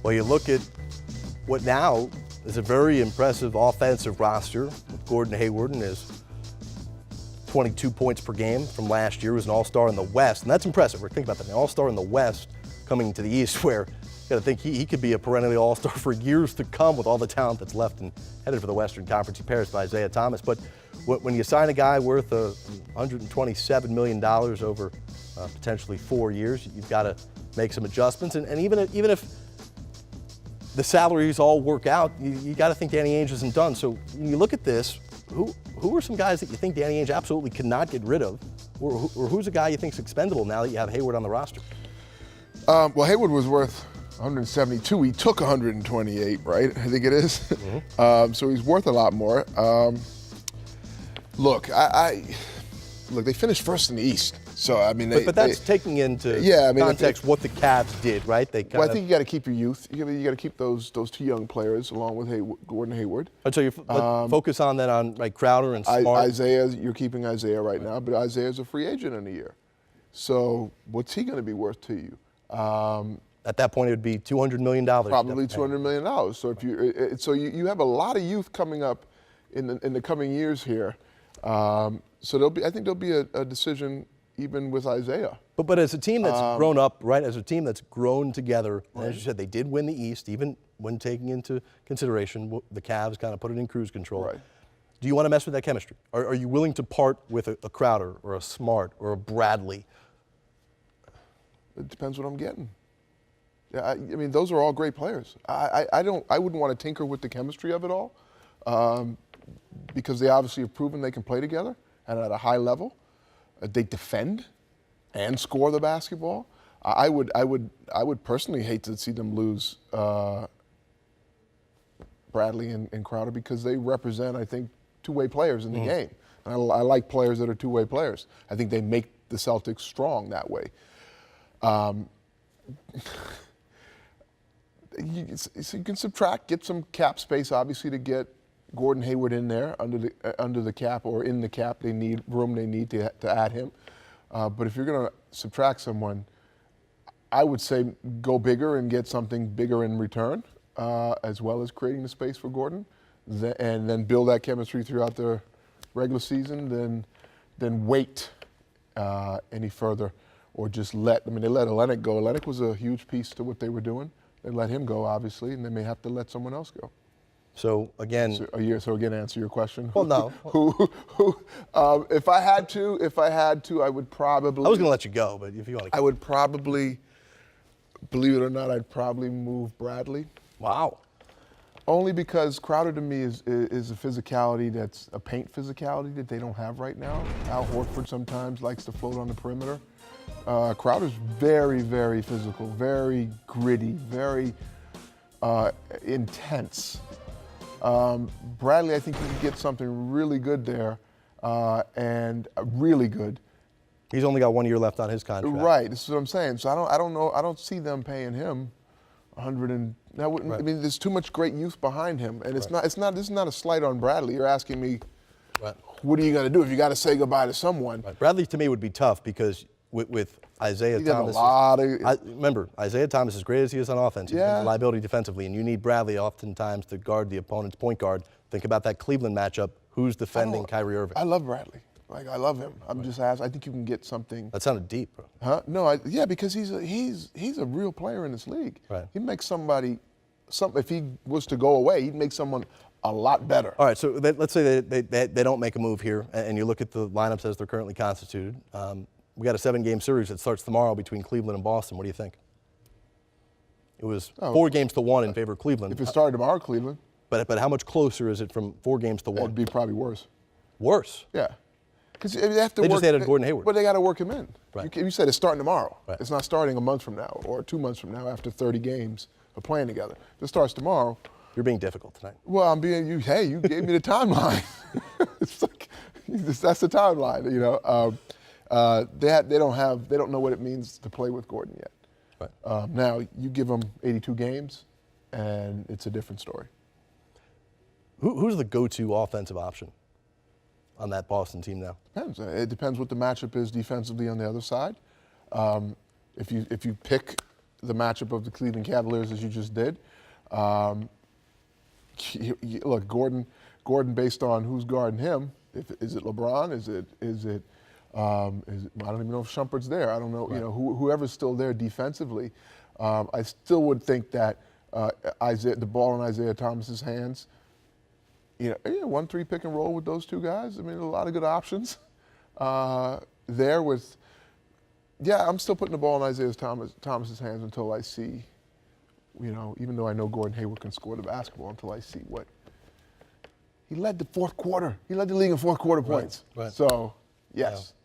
Well, you look at what now is a very impressive offensive roster with Gordon Hayward and his 22 points per game from last year. He was an all-star in the West, and that's impressive. We're thinking about that, an all-star in the West coming to the East, where you got to think he could be a perennially all-star for years to come with all the talent that's left and headed for the Western Conference. He pairs with Isaiah Thomas. But when you sign a guy worth $127 million over potentially 4 years, you've got to make some adjustments. And even if the salaries all work out, you got to think Danny Ainge isn't done. So when you look at this, who are some guys that you think Danny Ainge absolutely cannot get rid of? Or who's a guy you think is expendable now that you have Hayward on the roster? Well, Hayward was worth 172. He took 128, right? I think it is. Mm-hmm. So he's worth a lot more. Look, look, they finished first in the East. So I mean, but that's taking into context what the Cavs did, right? I think you got to keep your youth. You got to keep those two young players along with Gordon Hayward. So you focus on that on Crowder and Smart. Isaiah, you're keeping Isaiah right now, but Isaiah's a free agent in a year. So what's he going to be worth to you? At that point, it would be $200 million. Probably $200 million. So if you have a lot of youth coming up in the coming years here. So I think there'll be a decision even with Isaiah. But as a team that's grown up, right, as a team that's grown together, and as you said, they did win the East, even when taking into consideration the Cavs kind of put it in cruise control. Right. Do you want to mess with that chemistry? Are you willing to part with a Crowder or a Smart or a Bradley? It depends what I'm getting. Yeah, I mean, those are all great players. I wouldn't want to tinker with the chemistry of it all, because they obviously have proven they can play together and at a high level. They defend and score the basketball. I would personally hate to see them lose Bradley and Crowder, because they represent, I think, two-way players in the game. And I like players that are two-way players. I think they make the Celtics strong that way. So you can subtract, get some cap space, obviously, to get Gordon Hayward in there under the cap, or in the cap. They need to add him. But if you're going to subtract someone, I would say go bigger and get something bigger in return, as well as creating the space for Gordon, and then build that chemistry throughout the regular season. Then wait any further, or just let. I mean, they let Olenek go. Olenek was a huge piece to what they were doing. They let him go, obviously, and they may have to let someone else go. So again, answer your question. Well, no. If I had to, I would probably. I was going to let you go, but if you want to. I would probably, believe it or not, I'd probably move Bradley. Wow. Only because Crowder to me is a physicality that's a paint physicality that they don't have right now. Al Horford sometimes likes to float on the perimeter. Crowder's very, very physical, very gritty, very intense. Bradley, I think you can get something really good there, and really good. He's only got 1 year left on his contract. Right, this is what I'm saying. So I don't know. I don't see them paying him 100 and. That wouldn't, right. I mean, there's too much great youth behind him, and it's not. This is not a slight on Bradley. You're asking me, what are you going to do if you got to say goodbye to someone? Right. Bradley to me would be tough because with Isaiah Thomas. Remember, Isaiah Thomas, as great as he is on offense, he's a liability defensively, and you need Bradley oftentimes to guard the opponent's point guard. Think about that Cleveland matchup. Who's defending Kyrie Irving? I love Bradley. I love him. I'm just asking. I think you can get something. That sounded deep, bro. Huh? No, because he's a real player in this league. Right. He makes somebody. If he was to go away, he'd make someone a lot better. All right, so let's say they don't make a move here, and you look at the lineups as they're currently constituted. We got a 7-game series that starts tomorrow between Cleveland and Boston. What do you think? It was 4 games to 1 in favor of Cleveland. If it started tomorrow, Cleveland. But how much closer is it from 4 games to 1? It'd be probably worse. Worse? Yeah. Because they have to work. They just added Gordon Hayward. But they got to work him in. Right. You said it's starting tomorrow. Right. It's not starting a month from now or 2 months from now after 30 games of playing together. If it starts tomorrow. You're being difficult tonight. Well, I'm being you. Hey, you gave me the timeline. It's like that's the timeline. You know, they don't know what it means to play with Gordon yet. Right. Now you give them 82 games, and it's a different story. Who's the go-to offensive option on that Boston team now? Depends. It depends what the matchup is defensively on the other side. If you pick the matchup of the Cleveland Cavaliers as you just did. Look, Gordon, based on who's guarding him, is it LeBron? Is it I don't even know if Shumpert's there. I don't know. Right. You know, whoever's still there defensively. I still would think that the ball in Isaiah Thomas's hands. 1-3 pick and roll with those two guys. I mean, a lot of good options there. I'm still putting the ball in Isaiah Thomas's hands until I see. Even though I know Gordon Hayward can score the basketball, until I see what he led the fourth quarter. He led the league in fourth quarter points. Right. So, yes. Yeah.